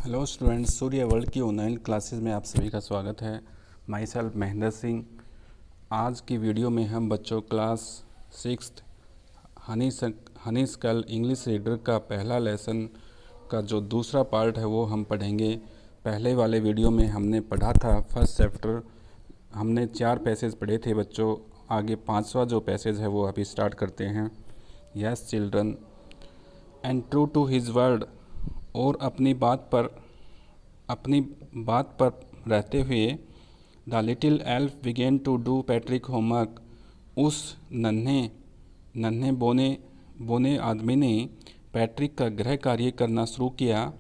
Hello students, Surya world की online classes में आप सभी का स्वागत है। Myself Mahendra Singh. आज की वीडियो में हम बच्चों class 6th honeysuckle English reader का पहला लेसन का जो दूसरा पार्ट है वो हम पढ़ेंगे। पहले वाले वीडियो में हमने पढ़ा था फर्स्ट चैप्टर, हमने 4 पैसेज पढ़े थे बच्चों। आगे 5वां जो पैसेज है वो अभी स्टार्ट करते हैं। Yes children and true to his word, और अपनी बात पर रहते हुए the little elf begin to do Patrick homework. उस नन्हे बोने आदमी ने पैट्रिक का गृह कार्य करना शुरू किया।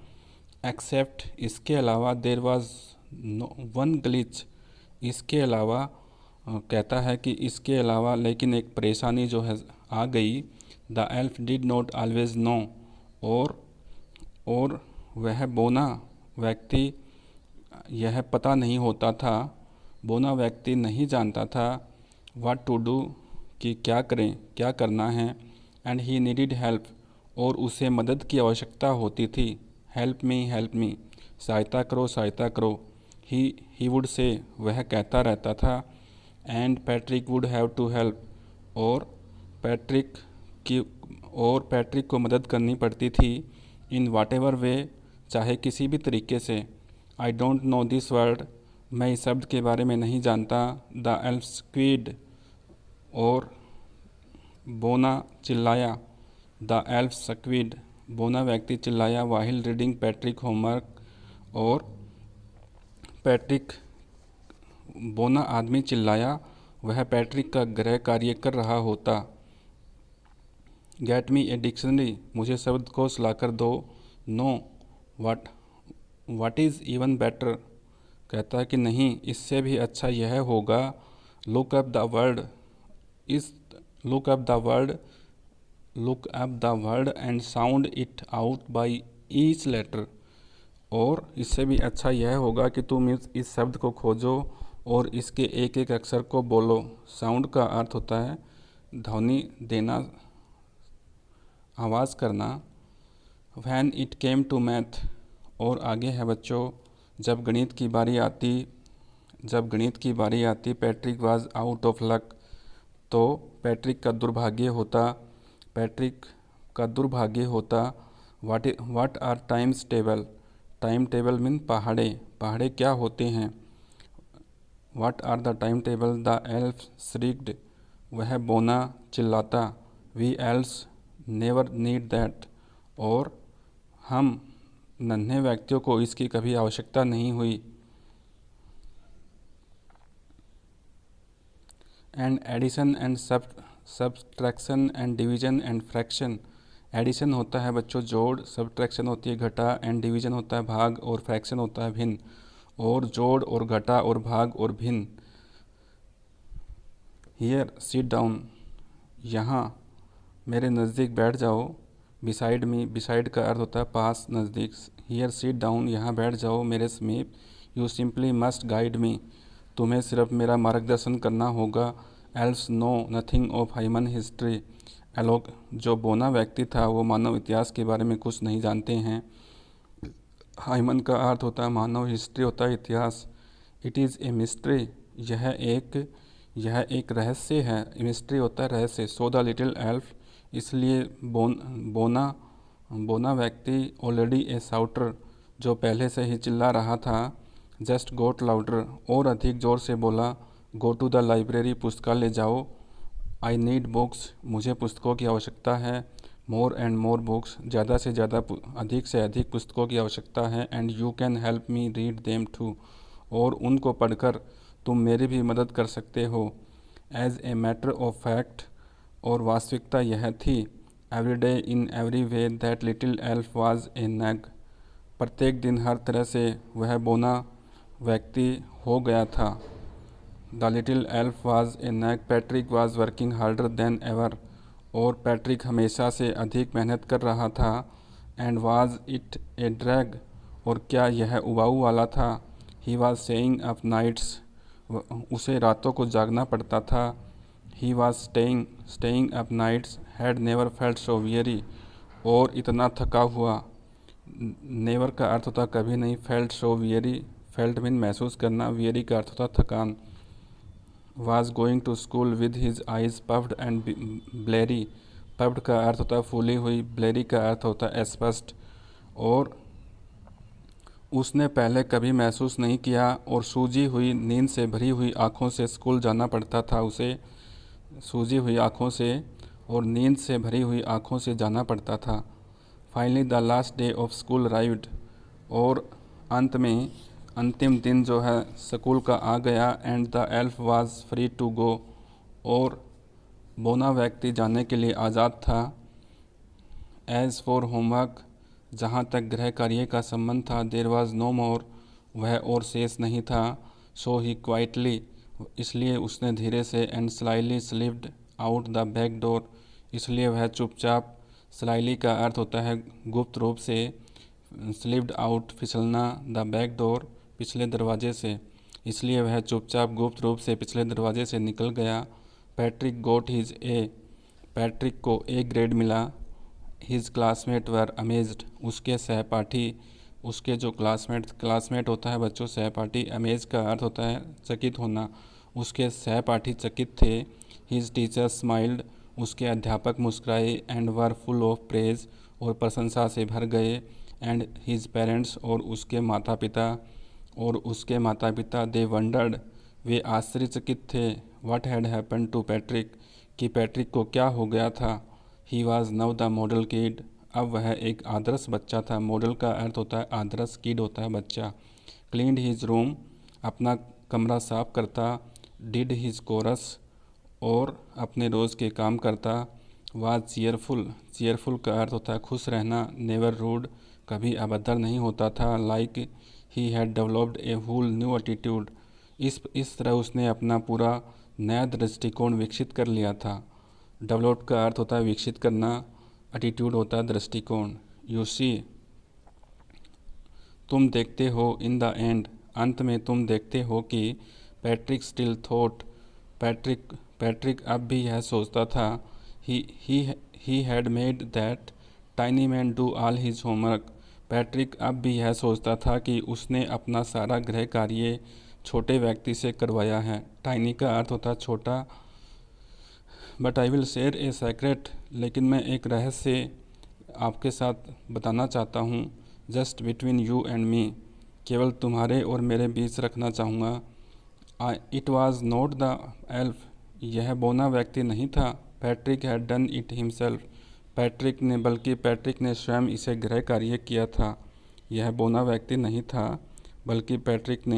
एक्सेप्ट, इसके अलावा देर वॉज वन ग्लिच, इसके अलावा कहता है कि इसके अलावा लेकिन एक परेशानी जो है आ गई। The elf did not always no, और वह बोना व्यक्ति यह पता नहीं होता था, बोना व्यक्ति नहीं जानता था व्हाट टू डू, कि क्या करें, क्या करना है। एंड ही नीडिड हेल्प, और उसे मदद की आवश्यकता होती थी। हेल्प मी, सहायता करो। ही वुड से, वह कहता रहता था। And Patrick would have to help, और पैट्रिक को मदद करनी पड़ती थी। इन वाट एवर वे, चाहे किसी भी तरीके से। I don't know this word, मैं इस शब्द के बारे में नहीं जानता। द एल्फ स्क्वीड, और बोना चिल्लाया। द एल्फ स्क्वीड, बोना व्यक्ति चिल्लाया। वाहिल रीडिंग पैट्रिक होमवर्क, और बोना आदमी चिल्लाया, वह पैट्रिक का गृह कार्य कर रहा होता। गेट मी ए डिक्शनरी, मुझे शब्दकोश लाकर दो। No, what is even better, कहता है कि नहीं, इससे भी अच्छा यह होगा। Look up the word and sound it out by each letter, और इससे भी अच्छा यह होगा कि तुम इस शब्द को खोजो और इसके एक एक अक्षर को बोलो। साउंड का अर्थ होता है ध्वनि देना, आवाज़ करना। When it came to math, और आगे है बच्चों, जब गणित की बारी आती Patrick was out of luck, तो पैट्रिक का दुर्भाग्य होता। What are times table, time table mean पहाड़े क्या होते हैं। What are the time table, the elf shrieked, वह बोना चिल्लाता। We elves never need that, और हम नन्हे व्यक्तियों को इसकी कभी आवश्यकता नहीं हुई। And addition and subtraction and division and fraction, addition होता है बच्चों जोड़, सब्ट्रैक्शन होती है घटा, एंड डिवीजन होता है भाग, और फ्रैक्शन होता है भिन्न। और जोड़ और घटा और भाग और भिन्न। हियर सिट डाउन, यहाँ मेरे नज़दीक बैठ जाओ। बिसाइड मी, बिसाइड का अर्थ होता है पास, नज़दीक। हियर सिट डाउन, यहाँ बैठ जाओ मेरे समीप। You simply must guide me, तुम्हें सिर्फ मेरा मार्गदर्शन करना होगा। Elves know nothing of human history, एलोक, जो बोना व्यक्ति था वो मानव इतिहास के बारे में कुछ नहीं जानते हैं। ह्यूमन का अर्थ होता है मानव, हिस्ट्री होता है इतिहास। इट इज़ ए मिस्ट्री, यह एक रहस्य है। मिस्ट्री होता है रहस्य। सो द लिटिल एल्फ, इसलिए बोना व्यक्ति ऑलरेडी ए साउटर, जो पहले से ही चिल्ला रहा था। जस्ट गोट लाउडर, और अधिक ज़ोर से बोला। गो टू द लाइब्रेरी, पुस्तकालय जाओ। आई नीड बुक्स, मुझे पुस्तकों की आवश्यकता है। मोर एंड मोर बुक्स, ज़्यादा से ज़्यादा, अधिक से अधिक पुस्तकों की आवश्यकता है। And you can help me read them too, और उनको पढ़कर तुम मेरी भी मदद कर सकते हो। As a matter of fact, और वास्तविकता यह थी। Every day in every way that little elf was a nag, प्रत्येक दिन हर तरह से वह बोना व्यक्ति हो गया था। The little elf was a nag, Patrick was working harder than ever, और पैट्रिक हमेशा से अधिक मेहनत कर रहा था। And was it a drag, और क्या यह उबाऊ वाला था। He was staying up nights, उसे रातों को जागना पड़ता था। He was staying up nights, had never felt so weary, और इतना थका हुआ। नेवर का अर्थ होता है कभी नहीं। Felt so weary, felt mean महसूस करना, वियरी का अर्थ होता है थकान। Was going to school with his eyes puffed and bleary, puffed का अर्थ होता है फूली हुई, ब्लेरी का अर्थ होता है अस्पष्ट। और उसने पहले कभी महसूस नहीं किया और सूजी हुई नींद से भरी हुई आँखों से स्कूल जाना पड़ता था उसे, सूजी हुई आँखों से और नींद से भरी हुई आँखों से जाना पड़ता था। Finally the last day of school arrived, और अंत में अंतिम दिन जो है स्कूल का आ गया। And the elf was free to go, और बोना व्यक्ति जाने के लिए आज़ाद था। एज़ फॉर होमवर्क, जहाँ तक गृह कार्य का संबंध था, देर वाज नो मोर, वह और शेष नहीं था। सो ही क्वाइटली, इसलिए उसने धीरे से, and slightly slipped out the back door, इसलिए वह चुपचाप, स्लाइली का अर्थ होता है गुप्त रूप से, स्लिप्ड आउट फिसलना, द बैक डोर पिछले दरवाजे से, इसलिए वह चुपचाप गुप्त रूप से पिछले दरवाजे से निकल गया। पैट्रिक गोट हिज ए, पैट्रिक को ए ग्रेड मिला। हिज क्लासमेट वर अमेज्ड, उसके सहपाठी, उसके जो क्लासमेट होता है बच्चों सहपाठी, अमेज का अर्थ होता है चकित होना, उसके सहपाठी चकित थे। हिज टीचर स्माइल्ड, उसके अध्यापक मुस्कुराए। And were full of praise, और प्रशंसा से भर गए। एंड हिज पेरेंट्स, और उसके माता पिता दे वंडर्ड, वे आश्चर्यचकित थे। What had happened to Patrick, कि पैट्रिक को क्या हो गया था। He was now the model kid, अब वह एक आदर्श बच्चा था। मॉडल का अर्थ होता है आदर्श, किड होता है बच्चा। क्लीन्ड हिज रूम, अपना कमरा साफ करता। डिड हिज कोरस, और अपने रोज़ के काम करता। वाज चीयरफुल, चीयरफुल का अर्थ होता है खुश रहना। नेवर रूड, कभी अभद्र नहीं होता था। Like he had developed a whole new attitude, इस तरह उसने अपना पूरा नया दृष्टिकोण विकसित कर लिया था। डेवलप्ड का अर्थ होता है विकसित करना, एटीट्यूड होता है दृष्टिकोण। यू सी, तुम देखते हो, इन द एंड, अंत में तुम देखते हो कि पैट्रिक स्टिल थॉट, पैट्रिक अब भी यह सोचता था। He had made that tiny man do all his homework, Patrick अब भी यह सोचता था कि उसने अपना सारा गृह कार्य छोटे व्यक्ति से करवाया है। टाइनी का अर्थ होता है छोटा। But I will share a secret, लेकिन मैं एक रहस्य आपके साथ बताना चाहता हूँ। Just between you and me, केवल तुम्हारे और मेरे बीच रखना चाहूँगा। It was not the elf, यह बोना व्यक्ति नहीं था। Patrick had done it himself, बल्कि पैट्रिक ने स्वयं इसे गृह कार्य किया था। यह बोना व्यक्ति नहीं था, बल्कि पैट्रिक ने